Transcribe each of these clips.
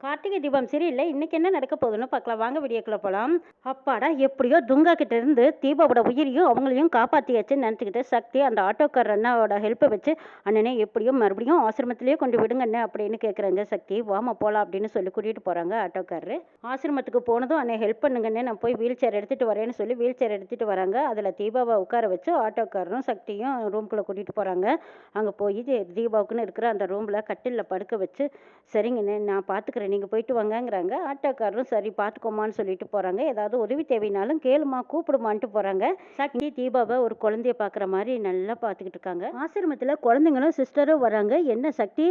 கார்த்திகை தீபம் சரியில்ல. இன்னைக்கு என்ன நடக்க போகுதுன்னு பார்க்கலாம். வாங்க வீடியோக்குள்ள போலாம். அப்பாடா எப்படியோ துங்கா கிட்ட இருந்து தீபாவோட உயிரையும் அவங்களையும் காப்பாத்தியாச்சுன்னு நினச்சிக்கிட்டு சக்தி அந்த ஆட்டோக்கார் அண்ணாவோட ஹெல்ப்பை வச்சு அண்ணனே எப்படியோ மறுபடியும் ஆசிரமத்திலேயே கொண்டு விடுங்க அண்ணே அப்படின்னு கேட்குறாங்க சக்தி. வாமா போகலாம் அப்படின்னு சொல்லி கூட்டிகிட்டு போகிறாங்க ஆட்டோக்காரரு. ஆசிரமத்துக்கு போனதும் அண்ணே ஹெல்ப் பண்ணுங்கண்ணே, நான் போய் வீல் சேர் எடுத்துகிட்டு வரேன்னு சொல்லி வீல் சேர் எடுத்துகிட்டு வராங்க. அதில் தீபாவை உட்கார வச்சு ஆட்டோக்காரரும் சக்தியும் ரூம்குள்ளே கூட்டிகிட்டு போகிறாங்க. அங்கே போய் தீபாவுக்குன்னு இருக்கிற அந்த ரூமில் கட்டிலில் படுக்க வச்சு சரிங்கண்ணே நான் பார்த்துக்கிறேன் நீங்கள் போயிட்டு வாங்கங்கிறாங்க. ஆட்டோக்காரரும் சரி பார்த்துக்கோமான்னு சொல்லிட்டு போகிறாங்க. ஏதாவது உதவி தேவைனாலும் கேளுமா கூப்பிடுமான்ட்டு போகிறாங்க. சக்தி தீபாவை ஒரு குழந்தைய பார்க்குற மாதிரி நல்லா பார்த்துக்கிட்டு இருக்காங்க. ஆசிரமத்தில் குழந்தைங்களும் சிஸ்டரும் வராங்க. என்ன சக்தி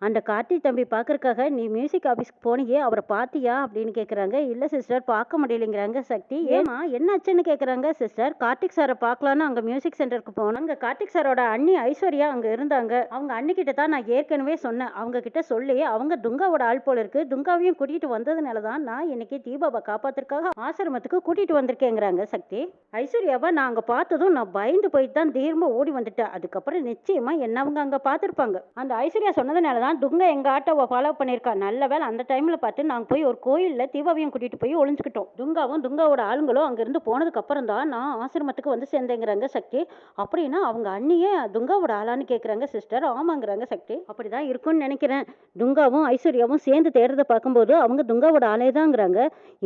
அந்த கார்த்தி தம்பி பார்க்கறக்காக நீ மியூசிக் ஆஃபீஸ்க்கு போனியே அவரை பார்த்தியா அப்படின்னு கேட்குறாங்க. இல்லை சிஸ்டர் பார்க்க முடியலைங்கிறாங்க சக்தி. ஏமா என்னாச்சுன்னு கேட்குறாங்க. சிஸ்டர் கார்த்திக் சாரை பார்க்கலான்னு அங்கே மியூசிக் சென்டருக்கு போனோம். அங்கே கார்த்திக் சாரோட அண்ணி ஐஸ்வர்யா அங்கே இருந்தாங்க. அவங்க அண்ணிக்கிட்ட தான் நான் ஏற்கனவே சொன்னேன். அவங்க கிட்ட சொல்லி அவங்க துங்காவோட ஆள் போல இருக்கு. துங்காவையும் கூட்டிகிட்டு வந்ததுனால தான் நான் இன்னைக்கு தீபாவை காப்பாத்துறதுக்காக ஆசிரமத்துக்கு கூட்டிகிட்டு வந்திருக்கேங்கிறாங்க சக்தி. ஐஸ்வர்யாவை நான் அங்கே பார்த்ததும் நான் பயந்து போயிட்டு தான் திரும்ப ஓடி வந்துட்டேன். அதுக்கப்புறம் நிச்சயமா என்ன அவங்க அங்கே பார்த்துருப்பாங்க. அந்த ஐஸ்வர்யா சொன்னதுனால தான் துங்கா எங்கள் ஆட்டோவை ஃபாலோ பண்ணியிருக்கா. நல்ல வேலை அந்த டைமில் பார்த்து நாங்கள் போய் ஒரு கோயிலில் தீபாவையும் கூட்டிகிட்டு போய் ஒளிஞ்சுக்கிட்டோம். துங்காவும் துங்காவோட ஆளுங்களும் அங்கேருந்து போனதுக்கு அப்புறம் தான் நான் ஆசிரமத்துக்கு வந்து சேர்ந்தேங்கிறாங்க சக்தி. அப்படின்னா அவங்க அண்ணியே துங்காவோட ஆளான்னு கேட்குறாங்க சிஸ்டர். ஆமாங்கிறாங்க சக்தி. அப்படி தான் இருக்கும்னு நினைக்கிறேன். துங்காவும் ஐஸ்வர்யாவும் சேர்ந்து தேடுறதை பார்க்கும்போது அவங்க துங்காவோட ஆளே தாங்கிறாங்க.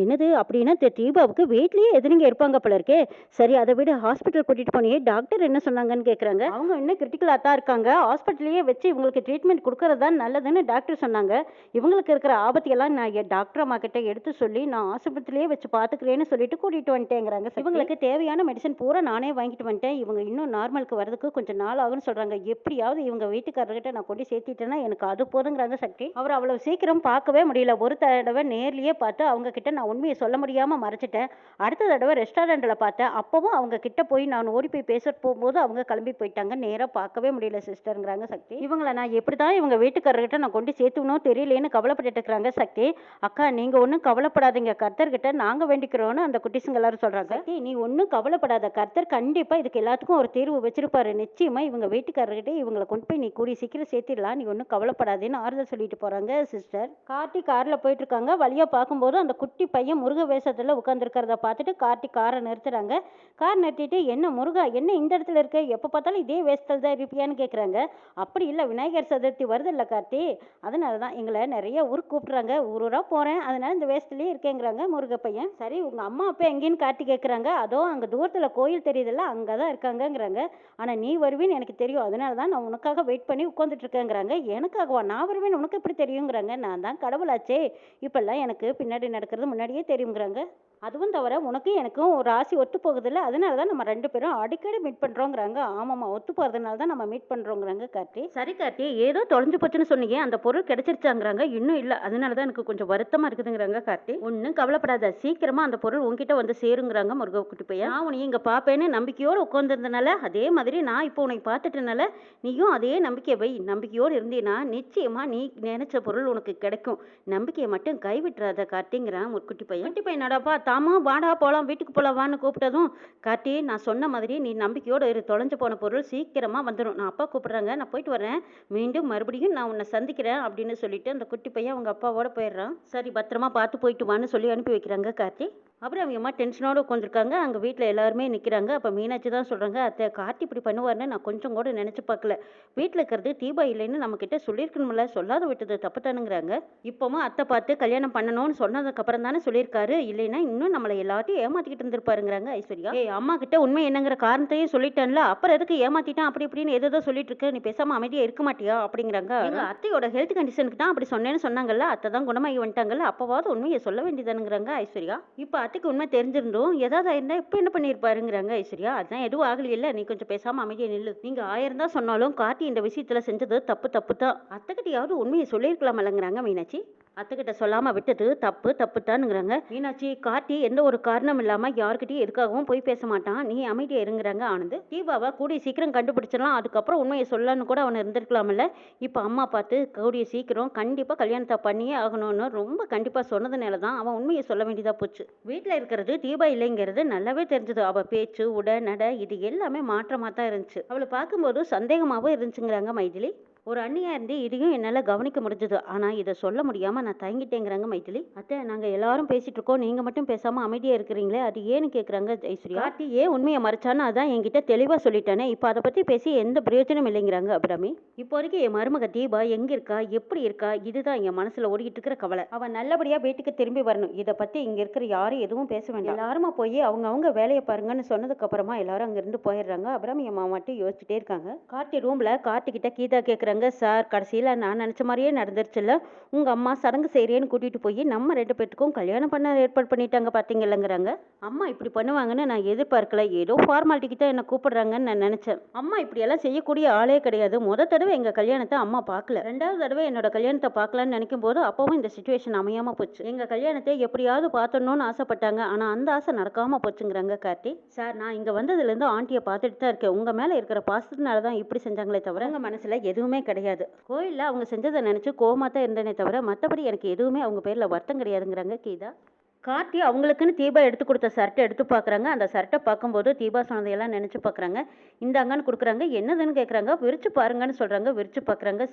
என்னது அப்படின்னா தீபாவுக்கு வீட்லேயே எதிரிங்க இருப்பாங்க போல இருக்கே. சரி அதை விட ஹாஸ்பிட்டல் கூட்டிகிட்டு போனியே டாக்டர் என்ன சொன்னாங்கன்னு கேட்குறாங்க. அவங்க இன்னும் கிரிட்டிக்கலாக தான் இருக்காங்க. ஹாஸ்பிட்டல்லையே வச்சு இவங்களுக்கு ட்ரீட்மெண்ட் கொடுக்கறது தான் நல்லதுன்னு டாக்டர் சொன்னாங்க. இவங்களுக்கு இருக்கிற ஆபத்தையெல்லாம் நான் டாக்டர் அம்மா கிட்ட எடுத்து சொல்லி நான் ஆஸ்பத்திரியிலேயே வச்சு பார்த்துக்கிறேன்னு சொல்லிட்டு கூட்டிகிட்டு வந்துட்டேங்கிறாங்க. இவங்களுக்கு தேவையான மெடிசன் பூரா நானே வாங்கிட்டு வந்துட்டேன். இவங்க இன்னும் நார்மலுக்கு வரதுக்கு கொஞ்சம் நாள் ஆகும்னு சொல்கிறாங்க. எப்படியாவது இவங்க வீட்டுக்காரர்கிட்ட நான் கொண்டு சேர்த்திட்டேன்னா எனக்கு அது போதுங்கிறாங்க சக்தி. அவர் அவ்வளவு சீக்கிரம் பார்க்கவே முடியல. ஒரு தடவை நேர்லேயே பார்த்து அவங்க கிட்ட நான் உண்மையை சொல்ல முடியாமல் மறைச்சிட்டேன். அடுத்த தடவை ரெஸ்டாரண்ட்டில் பார்த்தேன். அப்பவும் அவங்க கிட்ட போய் நான் ஓடி போய் பேச போகும்போது அவங்க கிளம்பி போயிட்டாங்க. நேராக பார்க்கவே முடியல சிஸ்டருங்கிறாங்க சக்தி. இவங்களை நான் எப்படி தான் இவங்க வீட்டுக்காரர்கிட்ட நான் கொண்டு சேர்த்துக்கணும் தெரியலேன்னு கவலைப்பட்டு இருக்கிறாங்க சக்தி. அக்கா நீங்க ஒன்றும் கவலைப்படாதீங்க, கர்த்தர்கிட்ட நாங்க வேண்டிக்கிறோன்னு அந்த குட்டிசுங்க எல்லாரும் சொல்றாங்க. சக்தி நீ ஒன்றும் கவலைப்படாத, கர்த்தர் கண்டிப்பா இதுக்கு எல்லாத்துக்கும் ஒரு தீர்வு வச்சிருப்பாரு. நிச்சயமா இவங்க வீட்டுக்காரர்கிட்ட இவங்களை கொண்டு போய் நீ கூடி சீக்கிரம் சேர்த்திடலாம், நீ ஒன்றும் கவலைப்படாதேன்னு ஆறுதல் சொல்லிட்டு போறாங்க சிஸ்டர். கார்த்தி கார்ல போயிட்டு இருக்காங்க. வழியா பார்க்கும்போது அந்த குட்டி பையன் முருக வேஷத்துல உட்காந்துருக்கிறத பார்த்துட்டு கார்த்தி காரை நிறுத்துறாங்க. கார் நிறுத்திட்டு என்ன முருகா என்ன இந்த இடத்துல இருக்க, எப்போ பார்த்தாலும் இதே வேஷத்தில் தான் இருப்பியான்னு கேட்குறாங்க. அப்படி இல்லை விநாயகர் சதுர்த்தி வருது இல்லை கார்த்தி, அதனால தான் எங்களை நிறைய ஊருக்கு கூப்பிட்றாங்க, ஊராக போகிறேன் அதனால இந்த வேஷத்துலேயே இருக்கேங்கிறாங்க முருகப்பையன். சரி உங்கள் அம்மா அப்பா எங்கேன்னு கார்த்தி கேட்குறாங்க. அதோ அங்கே தூரத்தில் கோயில் தெரியுதுல்ல அங்கே தான் இருக்காங்கங்கிறாங்க. ஆனால் நீ வருவேன்னு எனக்கு தெரியும், அதனால தான் நான் உனக்காக வெயிட் பண்ணி உட்காந்துட்டு இருக்கேங்கிறாங்க. எனக்காகவா நான் வருவேன்னு உனக்கு எப்படி தெரியுங்கிறாங்க. நான் தான் கடவுளாச்சே, இப்பெல்லாம் எனக்கு பின்னாடி நடக்கிறது முன்னாடியே தெரியுங்கிறாங்க. அதுவும் தவிர உனக்கு எனக்கும் ஒரு ராசி ஒத்து போகுதில்ல, அதனால தான் நம்ம ரெண்டு பேரும் அடிக்கடி மீட் பண்ணுறோங்கிறாங்க. ஆமாம்மா ஒத்து போகிறதுனால தான் நம்ம மீட் பண்ணுறோங்கிறாங்க கார்த்தி. சரி கார்த்தி ஏதோ தொலைஞ்சு போச்சுன்னு சொன்னீங்க, அந்த பொருள் கிடைச்சிருச்சாங்கிறாங்க. இன்னும் இல்லை, அதனால தான் எனக்கு கொஞ்சம் வருத்தமாக இருக்குதுங்கிறாங்க கார்த்தி. ஒன்றும் கவலைப்படாத, சீக்கிரமாக அந்த பொருள் உங்ககிட்ட வந்து சேருங்கிறாங்க முருகக்குட்டி பையன். நான் உன்னை இங்கே பார்ப்பேன்னு நம்பிக்கையோடு உட்காந்துருந்தனால அதே மாதிரி நான் இப்போ உனக்கு பார்த்துட்டனால நீயும் அதே நம்பிக்கை வை. நம்பிக்கையோடு இருந்தீன்னா நிச்சயமாக நீ நினைச்ச பொருள் உனக்கு கிடைக்கும். நம்பிக்கையை மட்டும் கைவிட்டுறாத கார்த்திங்கிறான் குட்டி பையன். குட்டி பையனடாப்பா தாமா வாடா போகலாம் வீட்டுக்கு போகலாம் வான்னு கூப்பிட்டதும் கார்த்தி நான் சொன்ன மாதிரி நீ நம்பிக்கையோடு இரு, தொலைஞ்சு போன பொருள் சீக்கிரமாக வந்துடும். நான் அப்பா கூப்பிட்றாங்க, நான் போயிட்டு வரேன், மீண்டும் மறுபடியும் நான் உன்னை சந்திக்கிறேன் அப்படின்னு சொல்லிட்டு அந்த குட்டி பையன் அவங்க அப்பாவோட போயிடுறான். சரி பத்திரமா பார்த்து போயிட்டு வான்னு சொல்லி அனுப்பி வைக்கிறாங்க கார்த்தி. அப்புறம் அவங்க அம்மா டென்ஷனோடு உட்காந்துருக்காங்க. அங்கே வீட்டில் எல்லாருமே நிற்கிறாங்க. அப்போ மீனாட்சி தான் சொல்கிறாங்க, அத்தை கார்த்தி இப்படி பண்ணுவார்னு நான் கொஞ்சம் கூட நினச்சி பார்க்கல. வீட்டில் இருக்கிறது தீபா இல்லைன்னு நம்மக்கிட்ட சொல்லியிருக்கணும்ல, சொல்லாத விட்டது தப்பு தானுங்கிறாங்க. இப்போவும் அத்தை பார்த்து கல்யாணம் பண்ணணும்னு சொன்னதுக்கப்புறம் தானே சொல்லியிருக்காரு, இல்லைன்னா இன்னும் நம்மளை எல்லாத்தையும் ஏமாற்றிக்கிட்டு இருந்திருப்பாருங்கிறாங்க ஐஸ்வர்யா. அம்மா கிட்ட உண்மை என்னங்கிற காரணத்தையும் சொல்லிட்டேன்ல, அப்புறம் எதுக்கு ஏமாற்றிட்டான் அப்படி இப்படின்னு எதோ சொல்லிட்டு இருக்க, நீ பேசாமல் அமைதியாக இருக்க மாட்டியா அப்படிங்கிறாங்க. அத்தையோட ஹெல்த் கண்டிஷனுக்கு தான் அப்படி சொன்னேன்னு சொன்னாங்கல்ல, அத்தை தான் குணமாகி வந்துட்டாங்கல்ல, அப்போவாவது உண்மையை சொல்ல வேண்டியதானுங்கிறாங்க ஐஸ்வர்யா. இப்போ அத்தைக்கு உண்மை தெரிஞ்சிருந்தோம் ஏதாவது இருந்தால் இப்போ என்ன பண்ணியிருப்பாருங்கிறாங்க ஐஸ்வர்யா. அதுதான் எதுவும் ஆகலையில்ல, நீ கொஞ்சம் பேசாமல் அமைதியை நில்லு. நீங்கள் 1000 தான் சொன்னாலும் கார்த்தி இந்த விஷயத்தில் செஞ்சது தப்பு தான். அத்தைக்கிட்டையாவது உண்மையை சொல்லியிருக்கலாமல்லங்கிறாங்க மீனாட்சி. அத்தைக்கிட்ட சொல்லாமல் விட்டது தப்பு தானுங்கிறாங்க மீனாட்சி. கார்த்தி எந்த ஒரு காரணம் இல்லாமல் யார்கிட்டையும் எதுக்காகவும் போய் பேச மாட்டான், நீ அமைதியாக இருங்கிறாங்க ஆனந்த். தீபாவை கூடிய சீக்கிரம் கண்டுபிடிச்சிடலாம், அதுக்கப்புறம் உண்மையை சொல்லலான்னு கூட அவன் இருந்திருக்கலாம்ல. இப்போ அம்மா பார்த்து கூடிய சீக்கிரம் கண்டிப்பாக கல்யாணத்தை பண்ணியே ஆகணும்னு ரொம்ப கண்டிப்பாக சொன்னதுனால தான் அவன் உண்மையை சொல்ல வேண்டியதாக போச்சு. வீட்டில் இருக்கிறது தீபா இல்லைங்கிறது நல்லாவே தெரிஞ்சது. அவள் பேச்சு உட நட இது எல்லாமே மாற்றமாக தான் இருந்துச்சு. அவளை பார்க்கும்போது சந்தேகமாகவும் இருந்துச்சுங்கிறாங்க மைதிலி. ஒரு அண்ணியா இருந்து இதையும் என்னால கவனிக்க முடிஞ்சது. ஆனா இத சொல்ல முடியாம நான் தயங்கிட்டேங்கிறாங்க மைதிலி. அத்தை நாங்க எல்லாரும் பேசிட்டு இருக்கோம். நீங்க மட்டும் பேசாம அமைதியா இருக்கிறீங்களே அது ஏன்னு கேக்குறாங்க ஐஸ்வர்யா. கார்த்தி ஏன் உண்மையை மறைச்சான்னு அதான் என்கிட்ட தெளிவா சொல்லிட்டானே. இப்ப அதை பத்தி பேசி எந்த பிரயோஜனம் இல்லைங்கிறாங்க அபிராமி. இப்போ வரைக்கும் என் மருமக தீபா எங்க இருக்கா எப்படி இருக்கா இதுதான் என் மனசுல ஓடிக்கிட்டு இருக்கிற கவலை. அவன் நல்லபடியா வீட்டுக்கு திரும்பி வரணும். இதை பத்தி இங்க இருக்கிற யாரும் எதுவும் பேச வேண்டாம். எல்லாருமா போய் அவங்க வேலையை பாருங்கன்னு சொன்னதுக்கு அப்புறமா எல்லாரும் அங்க இருந்து போயிடுறாங்க. அபிராமி அம்மா மட்டும் யோசிச்சுட்டே இருக்காங்க. கார்த்தி ரூம்ல கார்த்தி கிட்ட கீதா கேக்குறாங்க, சார் கடைசியில நான் நினைச்ச மாதிரியே நடந்துருச்சுல்ல. உங்க அம்மா சடங்கு செய்யறேன்னு கூட்டிட்டு போய் நம்ம 2 பேத்துக்கும் கல்யாணம் பண்ண ஏற்பாடு பண்ணிட்டாங்க பாத்தீங்கல்லங்கிறாங்க. அம்மா இப்படி பண்ணுவாங்கன்னு நான் எதிர்பார்க்கல. ஏதோ ஃபார்மாலிட்டிக்கு தான் என்ன கூப்பிடுறாங்கன்னு நான் நினைச்சேன். அம்மா இப்படி எல்லாம் செய்யக்கூடிய ஆளே கிடையாது. முத தடவை எங்க கல்யாணத்தை அம்மா பார்க்கல. 2வது தடவை என்னோட கல்யாணத்தை பார்க்கலான்னு நினைக்கும் போது அப்பவும் இந்த சுச்சுவேஷன் அமையாம போச்சு. எங்க கல்யாணத்தை எப்படியாவது பார்த்தணும்னு ஆசைப்பட்டாங்க. ஆனா அந்த ஆசை நடக்காம போச்சுங்கிறாங்க கார்த்தி. சார் நான் இங்க வந்ததுல இருந்து ஆண்டியை பார்த்துட்டு தான் இருக்கேன். உங்க மேல இருக்கிற பாசத்தினால தான் இப்படி செஞ்சாங்களே தவிர உங்க மனசுல எதுவுமே கிடையாது. கோயில்ல அவங்க செஞ்சதை நினைச்சு கோவமா தான் இருந்தேனே தவிர மற்றபடி எனக்கு எதுவுமே அவங்க பேர்ல வருத்தம் கிடையாதுங்கிறாங்க கீதா. கார்த்தி அவங்களுக்குன்னு தீபா எடுத்து கொடுத்த ஷர்ட்டை எடுத்து பார்க்குறாங்க. அந்த ஷர்ட்டை பார்க்கும்போது தீபா சொன்னதையெல்லாம் நினச்சி பார்க்குறாங்க. இந்தாங்கன்னு கொடுக்குறாங்க. என்னதுன்னு கேட்குறாங்க. விரிச்சு பாருங்கன்னு சொல்கிறாங்க. விரிச்சு பார்க்குறாங்க.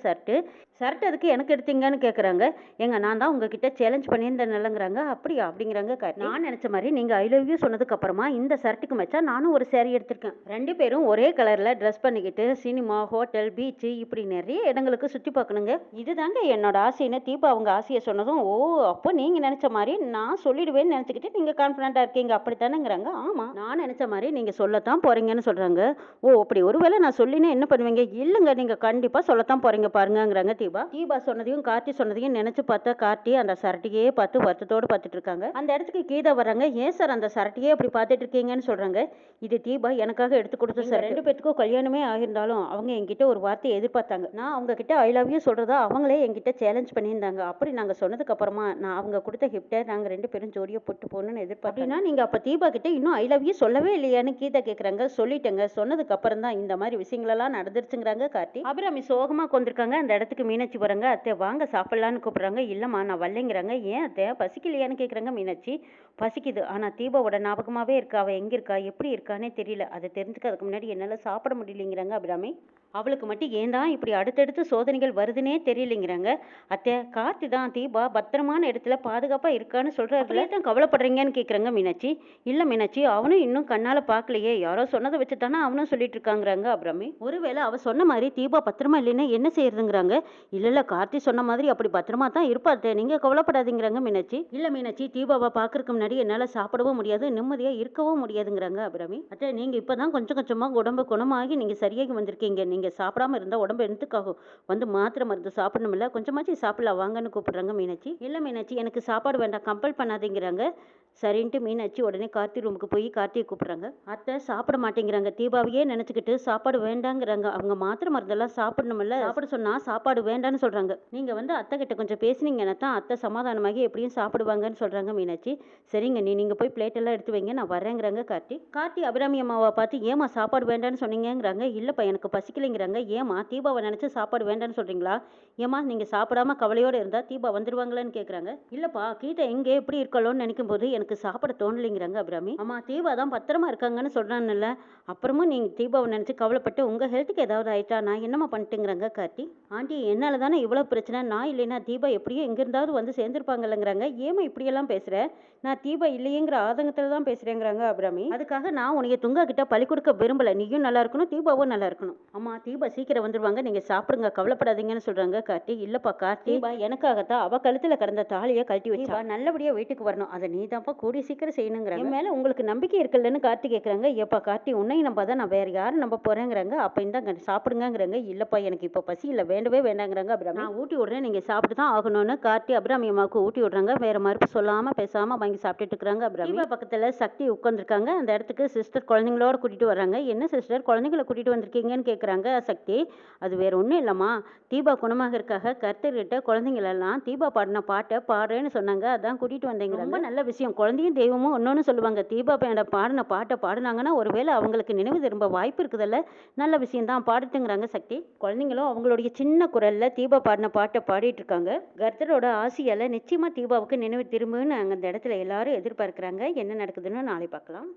ஷர்ட் அதுக்கு எனக்கு எடுத்தீங்கன்னு கேட்குறாங்க. ஏங்க நான் தான் உங்ககிட்ட சேலஞ்ச் பண்ணியிருந்தேன் இல்லைங்கிறாங்க. அப்படியா அப்படிங்கிறாங்க கார்த்தி. நான் நினச்ச மாதிரி நீங்கள் ஐ லவ் யூ சொன்னதுக்கு அப்புறமா இந்த ஷர்ட்டுக்கு மச்சா நானும் ஒரு சேரீ எடுத்திருக்கேன். 2 பேரும் ஒரே கலரில் ட்ரெஸ் பண்ணிக்கிட்டு சினிமா ஹோட்டல் பீச்சு இப்படி நிறைய இடங்களுக்கு சுற்றி பார்க்கணுங்க. இதுதாங்க என்னோட ஆசைன்னு தீபா அவங்க ஆசையை சொன்னதும் ஓ அப்போ நீங்கள் நினச்ச மாதிரி நான் சொல்லிடுவேன்னு நினச்சிக்கிட்டு நீங்கள் கான்ஃபிடண்ட்டாக இருக்கீங்க அப்படித்தானேங்கிறாங்க. ஆமாம் நான் நினச்ச மாதிரி நீங்கள் சொல்லத்தான் போகிறீங்கன்னு சொல்கிறாங்க. ஓ அப்படி ஒருவேளை நான் சொல்லினா என்ன பண்ணுவீங்க. இல்லைங்க நீங்கள் கண்டிப்பாக சொல்லத்தான் போகிறீங்க பாருங்கங்கிறாங்க தீபா சொன்னதையும் கார்த்தி சொன்னதையும் நினச்சி பார்த்தா கார்த்தி அந்த சரட்டையே பார்த்து வருத்தத்தோடு பார்த்துட்டு இருக்காங்க. அந்த இடத்துக்கு கீதா வர்றாங்க. ஏன் சார் அந்த சரட்டையே அப்படி பார்த்துட்டு இருக்கீங்கன்னு சொல்கிறாங்க. இது தீபா எனக்காக எடுத்து கொடுத்து சார் 2 பேத்துக்கும் கல்யாணமே ஆகியிருந்தாலும் அவங்க என்கிட்ட ஒரு வார்த்தையை எதிர்பார்த்தாங்க. நான் அவங்க கிட்ட ஐ லவ் யூ சொல்கிறதா அவங்களே என்கிட்ட சேலஞ்ச் பண்ணியிருந்தாங்க. அப்படி நாங்கள் சொன்னதுக்கு அப்புறமா நான் அவங்க கொடுத்த கிஃப்ட்டை நாங்கள் 2 பேரும் ஜோடியாக போட்டு போகணும்னு எதிர்பார்த்தீங்கன்னா நீங்கள் அப்போ தீபா கிட்ட இன்னும் ஐ லவ் யூ சொல்லவே இல்லையான்னு கீதா கேட்குறாங்க. சொல்லிட்டேங்க. சொன்னதுக்கு அப்புறம் தான் இந்த மாதிரி விஷயங்களெல்லாம் நடந்துருச்சுங்கிறாங்க கார்த்தி. அபிராமி சோகமாக கொண்டிருக்காங்க. அந்த இடத்துக்கு மீனாட்சி வராங்க. அத்தை வாங்க சாப்பிடலான்னு கூப்பிட்றாங்க. இல்லைம்மா நான் வரலைங்கிறாங்க. ஏன் அத்தை பசிக்கலையான்னு கேட்குறாங்க மீனாட்சி. பசிக்குது ஆனால் தீபாவோட ஞாபகமாகவே இருக்கா. அவள் எங்கே இருக்கா எப்படி இருக்கானே தெரியல. அதை தெரிஞ்சுக்கிறதுக்கு முன்னாடி என்னால் சாப்பிட முடியலைங்கிறாங்க அபிராமி. அவளுக்கு மட்டும் ஏன் தான் இப்படி அடுத்தடுத்து சோதனைகள் வருதுன்னே தெரியலைங்கிறாங்க. அத்தை கார்த்தி தான் தீபா பத்திரமான இடத்துல பாதுகாப்பாக இருக்கான்னு சொல்கிறாரு தான் கவலைப்படுறீங்கன்னு கேட்குறாங்க மீனாட்சி. இல்லை மீனாட்சி அவனும் இன்னும் கண்ணால் பார்க்கலையே. யாரோ சொன்னதை வச்சு தானே அவனும் சொல்லிட்டு இருக்காங்கிறாங்க அபிராமி. ஒருவேளை அவள் சொன்ன மாதிரி தீபா பத்திரமா இல்லைன்னா என்ன செய்யறதுங்கிறாங்க. இல்லை கார்த்தி சொன்ன மாதிரி அப்படி பத்திரமா தான் இருப்பாத்தே நீங்கள் கவலைப்படாதீங்கிறாங்க மீனாட்சி. இல்லை மீனாட்சி தீபாவை பார்க்கறதுக்கு முன்னாடி என்னால் சாப்பிடவும் முடியாது நிம்மதியாக இருக்கவும் முடியாதுங்கிறாங்க அபிராமி. அத்தை நீங்கள் இப்போ தான் கொஞ்சம் கொஞ்சமாக உடம்பு குணமாகி நீங்கள் சரியாகி வந்திருக்கீங்க. நீங்கள் சாப்பிடாம இருந்தால் உடம்பு எடுத்துக்காகும். வந்து மாத்திரை மருந்து சாப்பிடணும் இல்லை கொஞ்சமாச்சு சாப்பிடலாம் வாங்கன்னு கூப்பிடுறாங்க மீனாட்சி. இல்லை மீனாட்சி எனக்கு சாப்பாடு வேண்டாம் கம்பல் பண்ணாதீங்கிறாங்க. சரின்ட்டு மீனாட்சி உடனே கார்த்தி ரூமுக்கு போய் கார்த்தியை கூப்பிட்றாங்க. அத்தை சாப்பிட மாட்டேங்கிறாங்க. தீபாவையே நினச்சிக்கிட்டு சாப்பாடு வேண்டாங்கிறாங்க. அவங்க மாத்திரை மருந்தெல்லாம் சாப்பிடணுமில்ல. சாப்பிட சொன்னால் சாப்பாடு வேண்டான்னு சொல்கிறாங்க. நீங்கள் வந்து அத்தை கிட்ட கொஞ்சம் பேசுனீங்கன்னா தான் அத்தை சமாதானமாகி எப்படியும் சாப்பிடுவாங்கன்னு சொல்கிறாங்க மீனாட்சி. சரிங்க நீங்கள் போய் பிளேட்டெல்லாம் எடுத்து வைங்க நான் வரேங்கிறாங்க கார்த்தி அபிராமி அம்மாவை பார்த்து ஏமா சாப்பாடு வேண்டான்னு சொன்னீங்கிறாங்க. இல்லைப்பா எனக்கு பசிக்கலைங்கிறாங்க. ஏமா தீபாவை நினச்சி சாப்பாடு வேண்டான்னு சொல்கிறீங்களா. ஏமா நீங்கள் சாப்பிடாம கவலையோடு இருந்தால் தீபா வந்துடுவாங்களான்னு கேட்குறாங்க. இல்லைப்பா கீதா எங்கே எப்படி இருக்கலோன்னு நினைக்கும் போது எனக்கு சாப்பிட தோணலைங்கிறாங்க அபிராமி. அம்மா தீபா தான் பத்திரமா இருக்காங்கன்னு சொல்கிறான்ல. அப்புறமும் நீங்கள் தீபாவை நினச்சி கவலைப்பட்டு உங்கள் ஹெல்த்துக்கு ஏதாவது ஆயிட்டா நான் என்னம்மா பண்ணிட்டுங்கிறாங்க கார்த்தி. ஆண்டி என்னால் தானே இவ்வளோ பிரச்சனை. நான் இல்லைன்னா தீபா எப்படியோ எங்கே இருந்தாவது வந்து சேர்ந்துருப்பாங்கல்லங்கிறாங்க. ஏமா இப்படியெல்லாம் பேசுகிறேன். நான் தீபா இல்லையேங்கிற ஆதங்கத்தில் தான் பேசுகிறேங்கிறாங்க அபிராமி. அதுக்காக நான் உனக்கு துங்கா கிட்ட பழி கொடுக்க விரும்பலை. நீயும் நல்லா இருக்கணும் தீபாவும் நல்லா இருக்கணும். அம்மா தீபா சீக்கிரம் வந்துருவாங்க நீங்கள் சாப்பிடுங்க கவலைப்படாதீங்கன்னு சொல்கிறாங்க கார்த்தி. இல்லைப்பா கார்த்தி எனக்காகத்தான் அவள் கழுத்தில் கடந்த தாலியை கழட்டி வச்சா நல்லபடியாக வீட்டுக்கு வரணும். அதை நீ தான்ப்பா கூடிய சீக்கிரம் செய்யணுங்கிறாங்க. என் மேலே உங்களுக்கு நம்பிக்கை இருக்குல்லன்னு கார்த்தி கேட்குறாங்க. எப்பா கார்த்தி உன்னையும் நம்ப தான் நான் வேறு யாரும் நம்ப போகிறேங்கிறாங்க. அப்போ இந்தாங்க சாப்பிடுங்கிறாங்க. இல்லைப்பா எனக்கு இப்போ பசி இல்லை வேண்டவே வேண்டாங்கிறாங்க அபிராமி. நான் ஊட்டி விட்றேன் நீங்கள் சாப்பிட்டு தான் ஆகணும்னு கார்த்தி அபிராமி அம்மாவுக்கு ஊட்டி விட்றாங்க. வேறு மறுப்பு சொல்லாமல் பேசாமல் வாங்கி சாப்பிட்டுட்டு இருக்கிறாங்க அபிராமி. பக்கத்தில் சக்தி உட்காந்துருக்காங்க. அந்த இடத்துக்கு சிஸ்டர் குழந்தைங்களோட கூட்டிகிட்டு வர்றாங்க. என்ன சிஸ்டர் குழந்தைங்களை கூட்டிகிட்டு வந்திருக்கீங்கன்னு கேட்குறாங்க சக்தி. அது வேற ஒன்றும் இல்லைம்மா தீபா குணமாக இருக்காக கர்த்தர்கிட்ட குழந்தைங்களெல்லாம் தீபா பாடின பாட்டை பாடுறேன்னு சொன்னாங்க. அதான் கூட்டிகிட்டு வந்தேங்கிறாங்க. ரொம்ப நல்ல விஷயம். குழந்தையும் தெய்வமும் ஒன்னொன்னு சொல்லுவாங்க. தீபா பாடின பாட்டை பாடினாங்கன்னா ஒருவேளை அவங்களுக்கு நினைவு திரும்ப வாய்ப்பு இருக்குதுல்ல. நல்ல விஷயம் தான் பாடுட்டுங்கிறாங்க சக்தி. குழந்தைங்களும் அவங்களுடைய சின்ன குரல்ல தீபா பாடின பாட்டை பாடிட்டு இருக்காங்க. கர்த்தரோட ஆசையால நிச்சயமா தீபாவுக்கு நினைவு திரும்புன்னு அங்கே அந்த இடத்துல எல்லாரும் எதிர்பார்க்குறாங்க. என்ன நடக்குதுன்னு நாளை பார்க்கலாம்.